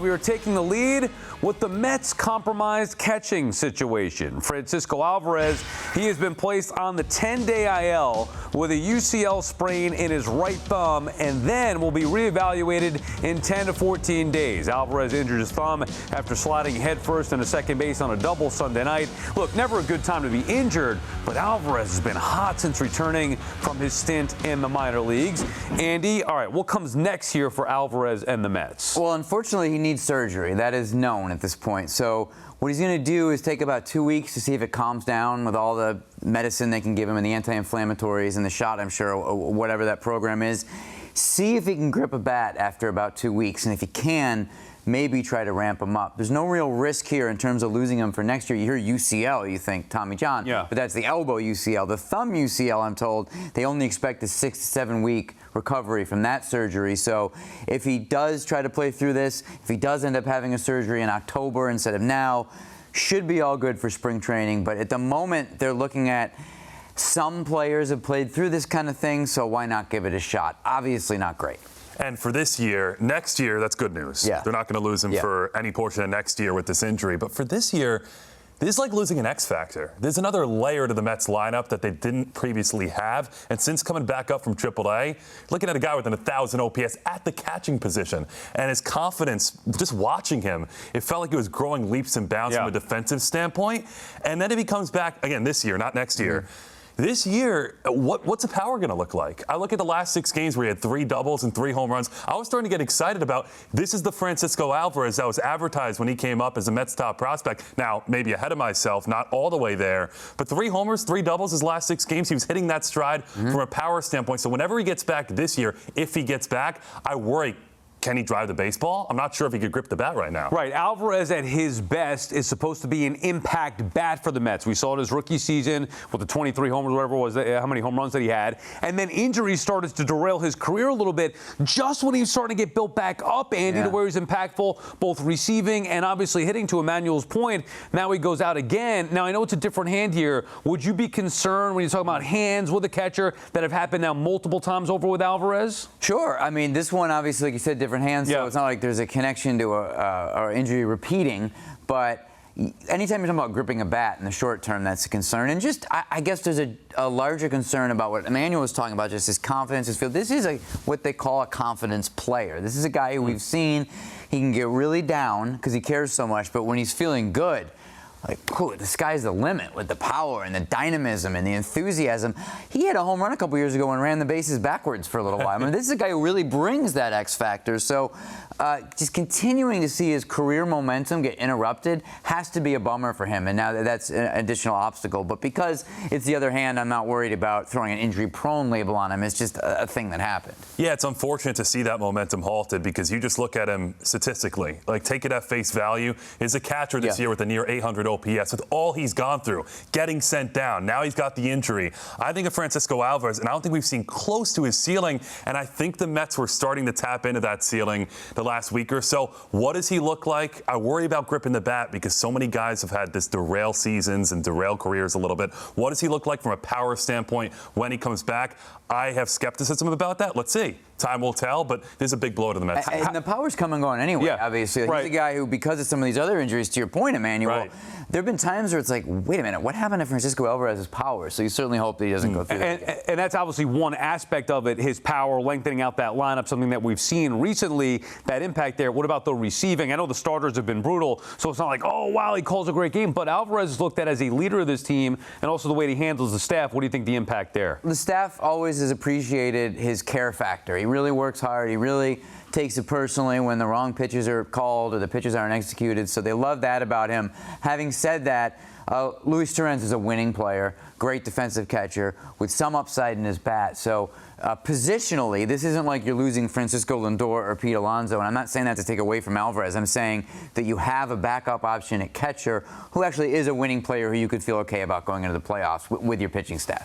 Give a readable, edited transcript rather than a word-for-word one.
We are taking the lead with the Mets' compromised catching situation. Francisco Alvarez, he has been placed on the 10-day IL with a UCL sprain in his right thumb and then will be reevaluated in 10 to 14 days. Alvarez injured his thumb after sliding headfirst into second base on a double Sunday night. Look, never a good time to be injured, but Alvarez has been hot since returning from his stint in the minor leagues. Andy, all right, what comes next here for Alvarez and the Mets? Well, unfortunately, he needs surgery. That is known at this point. So what he's going to do is take about 2 weeks to see if it calms down with all the medicine they can give him and the anti-inflammatories and the shot, I'm sure, or whatever that program is. See if he can grip a bat after about 2 weeks. And if he can, maybe try to ramp him up. There's no real risk here in terms of losing him for next year. You hear UCL, you think Tommy John, but that's the elbow UCL. The thumb UCL, I'm told, they only expect a 6 to 7 week recovery from that surgery. So if he does try to play through this, if he does end up having a surgery in October instead of now, should be all good for spring training. But at the moment, they're looking at some players have played through this kind of thing, so why not give it a shot? Obviously not great. And for this year, next year, that's good news. Yeah. They're not going to lose him for any portion of next year with this injury. But for this year, this is like losing an X factor. There's another layer to the Mets lineup that they didn't previously have. And since coming back up from AAA, looking at a guy with an 1,000 OPS at the catching position. And his confidence, just watching him, it felt like it was growing leaps and bounds from a defensive standpoint. And then if he comes back, again, this year, not next year, this year, what's the power going to look like? I look at the last 6 games where he had 3 doubles and 3 home runs. I was starting to get excited about this is the Francisco Alvarez that was advertised when he came up as a Mets top prospect. Now, maybe ahead of myself, not all the way there, but 3 homers, 3 doubles his last 6 games. He was hitting that stride from a power standpoint. So whenever he gets back this year, if he gets back, I worry. Can he drive the baseball? I'm not sure if he could grip the bat right now. Right. Alvarez at his best is supposed to be an impact bat for the Mets. We saw it his rookie season with the 23 homers, whatever it was, how many home runs that he had. And then injuries started to derail his career a little bit just when he was starting to get built back up, Andy, to where he's impactful, both receiving and obviously hitting, to Emmanuel's point. Now he goes out again. Now, I know it's a different hand here. Would you be concerned when you talk about hands with a catcher that have happened now multiple times over with Alvarez? Sure. I mean, this one, obviously, like you said, different hands, so it's not like there's a connection to a injury repeating, but anytime you're talking about gripping a bat in the short term, that's a concern. And just, I guess there's a larger concern about what Emmanuel was talking about, just his confidence, his feel. This is what they call a confidence player. This is a guy who we've seen, he can get really down because he cares so much, but when he's feeling good, like, ooh, the sky's the limit with the power and the dynamism and the enthusiasm. He had a home run a couple years ago and ran the bases backwards for a little while. I mean, this is a guy who really brings that X factor. So just continuing to see his career momentum get interrupted has to be a bummer for him. And now that's an additional obstacle. But because it's the other hand, I'm not worried about throwing an injury-prone label on him. It's just a thing that happened. Yeah, it's unfortunate to see that momentum halted because you just look at him statistically. Like, take it at face value. He's a catcher this year with a near 800 OPS with all he's gone through, getting sent down. Now he's got the injury. I think of Francisco Alvarez, and I don't think we've seen close to his ceiling, and I think the Mets were starting to tap into that ceiling the last week or so. What does he look like? I worry about gripping the bat because so many guys have had this derail seasons and derail careers a little bit. What does he look like from a power standpoint when he comes back? I have skepticism about that. Let's see. Time will tell, but there's a big blow to the Mets. And the power's come and gone anyway, obviously. He's a guy who, because of some of these other injuries, to your point, Emmanuel, there have been times where it's like, wait a minute, what happened to Francisco Alvarez's power? So you certainly hope that he doesn't go through that. And that's obviously one aspect of it, his power, lengthening out that lineup, something that we've seen recently, that impact there. What about the receiving? I know the starters have been brutal, so it's not like, oh, wow, he calls a great game. But Alvarez is looked at as a leader of this team, and also the way he handles the staff. What do you think the impact there? The staff always has appreciated his care factor. He really works hard. He really takes it personally when the wrong pitches are called or the pitches aren't executed. So they love that about him. Having said that, Luis Torrens is a winning player, great defensive catcher with some upside in his bat. So positionally, this isn't like you're losing Francisco Lindor or Pete Alonso. And I'm not saying that to take away from Alvarez. I'm saying that you have a backup option at catcher who actually is a winning player who you could feel okay about going into the playoffs with your pitching staff.